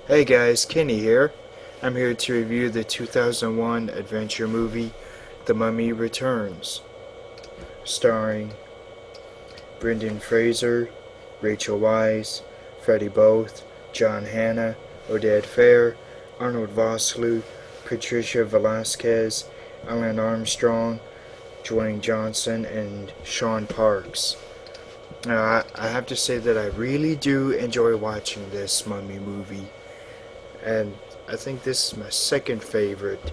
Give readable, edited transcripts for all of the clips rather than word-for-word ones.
Hey guys, Kenny here. I'm here to review the 2001 adventure movie The Mummy Returns, starring Brendan Fraser, Rachel Weisz, Freddie Both, John Hannah, Oded Fair, Arnold Vosloo, Patricia Velasquez, Alan Armstrong, Dwayne Johnson, and Sean Parks. Now, I have to say that I really do enjoy watching this Mummy movie, and I think this is my second favorite.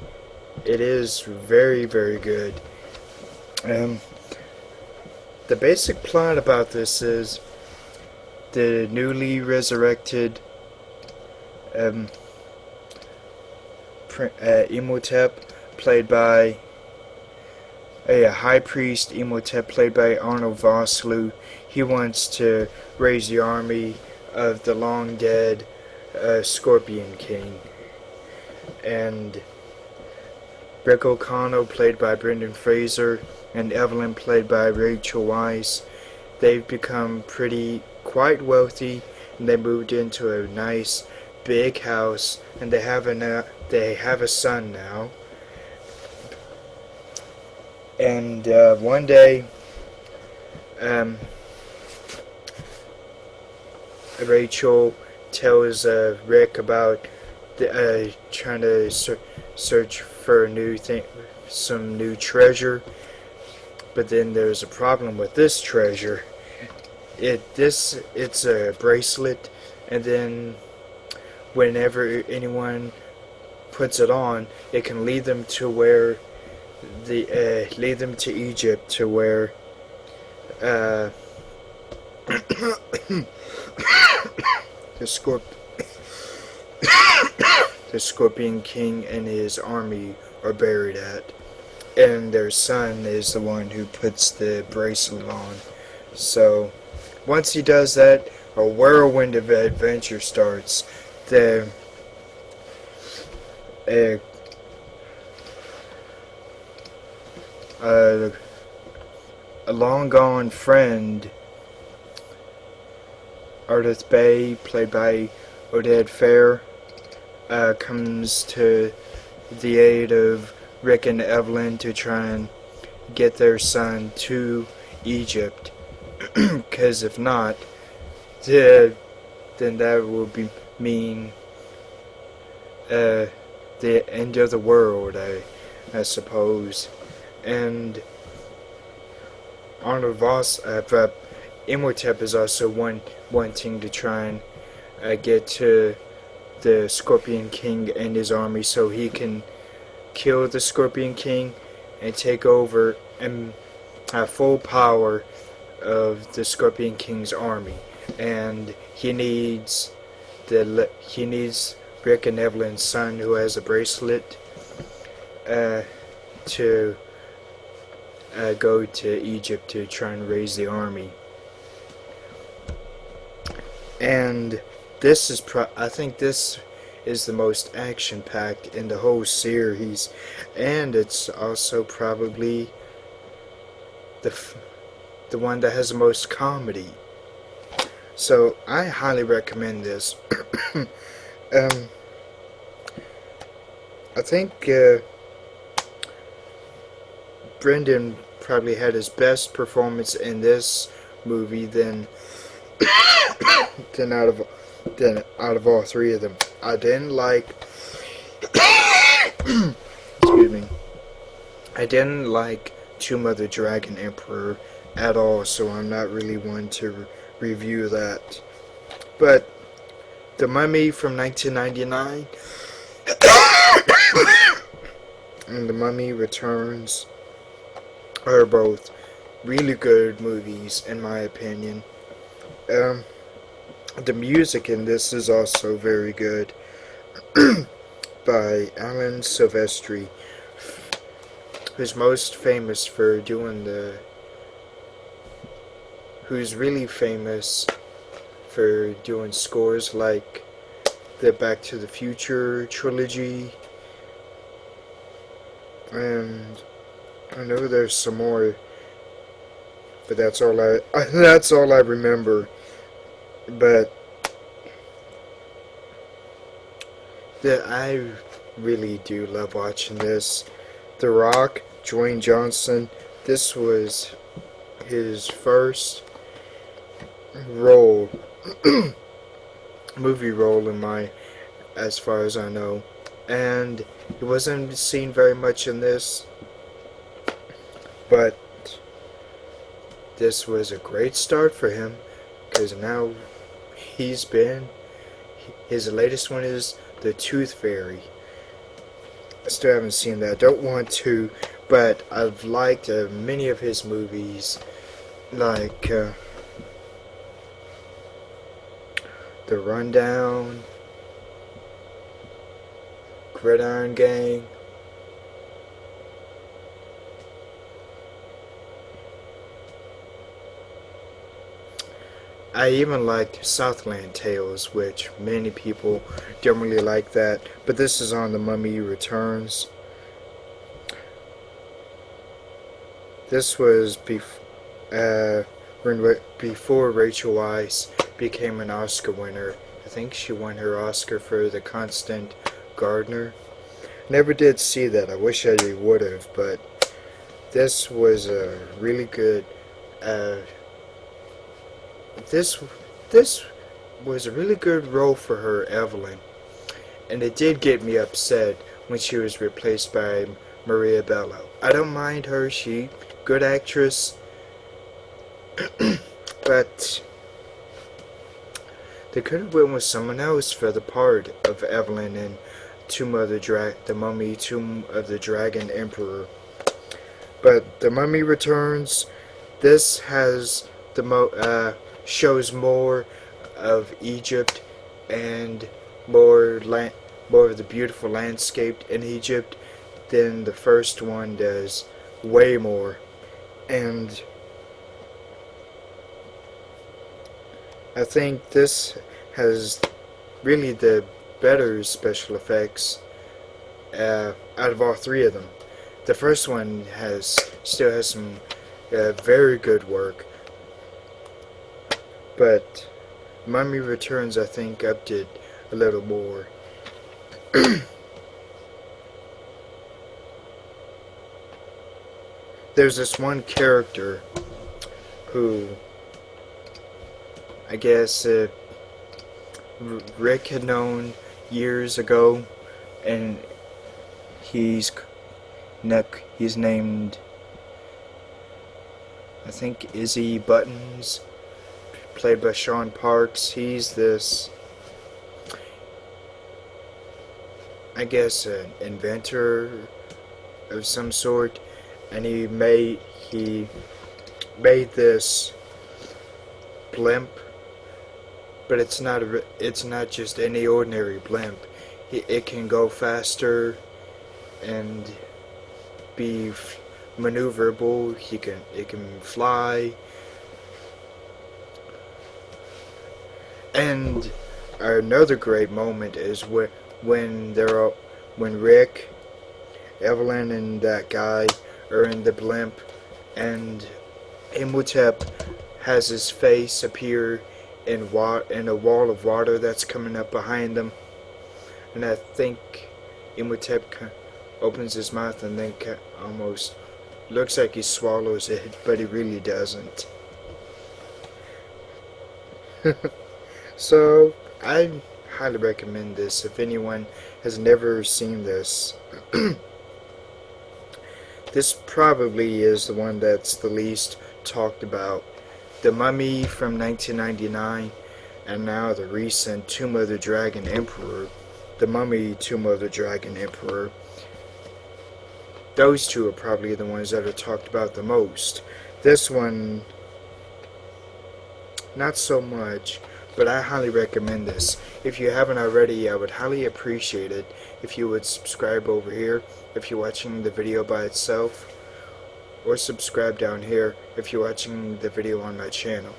It is very, very good. Um, the basic plot about this is the newly resurrected um, Imhotep, played by a high priest Imhotep, played by Arnold Vosloo. He wants to raise the army of the long dead Scorpion King. And Rick O'Connell, played by Brendan Fraser, and Evelyn, played by Rachel Weisz, they've become quite wealthy, and they moved into a nice big house, and they have a son now. And one day, Rachel tells Rick about trying to search for some new treasure. But then there's a problem with this treasure. It's a bracelet, and then whenever anyone puts it on, it can lead them to Egypt, to where the Scorpion King and his army are buried at. And their son is the one who puts the bracelet on. So, once he does that, a whirlwind of adventure starts. A long gone friend, Ardith Bay, played by Oded Fair, comes to the aid of Rick and Evelyn to try and get their son to Egypt. Because if not, then that will mean the end of the world, I suppose. And Arnold Imhotep is also wanting to try and get to the Scorpion King and his army so he can kill the Scorpion King and take over and have full power of the Scorpion King's army. And he needs Rick and Evelyn's son, who has a bracelet, to go to Egypt to try and raise the army. And I think this is the most action-packed in the whole series, and it's also probably the one that has the most comedy. So I highly recommend this. I think Brendan probably had his best performance in this movie than out of all three of them. I didn't like excuse me. I didn't like Tomb of the Dragon Emperor at all, so I'm not really one to review that. But The Mummy from 1999 and The Mummy Returns are both really good movies, in my opinion. The music in this is also very good, by Alan Silvestri, who's most famous for who's really famous for doing scores like the Back to the Future trilogy, and I know there's some more, but that's all I remember. But I really do love watching this. The Rock, Dwayne Johnson. This was his first role, movie role in my, as far as I know, and he wasn't seen very much in this, but this was a great start for him, because now his latest one is The Tooth Fairy. I still haven't seen that. I don't want to, but I've liked many of his movies, like The Rundown, Gridiron Gang. I even liked Southland Tales, which many people don't really like that, but this is on The Mummy Returns. This was before Rachel Weisz became an Oscar winner. I think she won her Oscar for The Constant Gardener. Never did see that. I wish I would have, but this was a really good. This was a really good role for her, Evelyn, and it did get me upset when she was replaced by Maria Bello. I don't mind her; she good actress, but they could have went with someone else for the part of Evelyn in The Mummy, Tomb of the Dragon Emperor. But The Mummy Returns. This has shows more of Egypt and more of the beautiful landscape in Egypt than the first one does. Way more. And I think this has really the better special effects out of all three of them. The first one still has some very good work, but Mummy Returns, I think, upped it a little more. There's this one character who, I guess, Rick had known years ago, and he's named, I think, Izzy Buttons, played by Sean Parks. He's this, I guess, an inventor of some sort, and he made this blimp, but it's not just any ordinary blimp. It can go faster and be maneuverable. It can fly. And another great moment is when Rick, Evelyn, and that guy are in the blimp, and Imhotep has his face appear in a wall of water that's coming up behind them, and I think Imhotep opens his mouth and then almost looks like he swallows it, but he really doesn't. So I highly recommend this if anyone has never seen this. This probably is the one that's the least talked about. The Mummy from 1999, and now the recent Tomb of the Dragon Emperor. The Mummy, Tomb of the Dragon Emperor. Those two are probably the ones that are talked about the most. This one, not so much, but I highly recommend this. If you haven't already, I would highly appreciate it if you would subscribe over here if you're watching the video by itself, or subscribe down here if you're watching the video on my channel.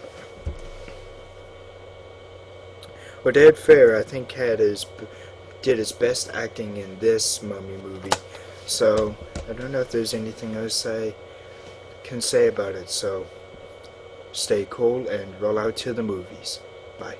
Oded Fair, I think, did his best acting in this Mummy movie, so I don't know if there's anything else I can say about it. So stay cool and roll out to the movies. Bye.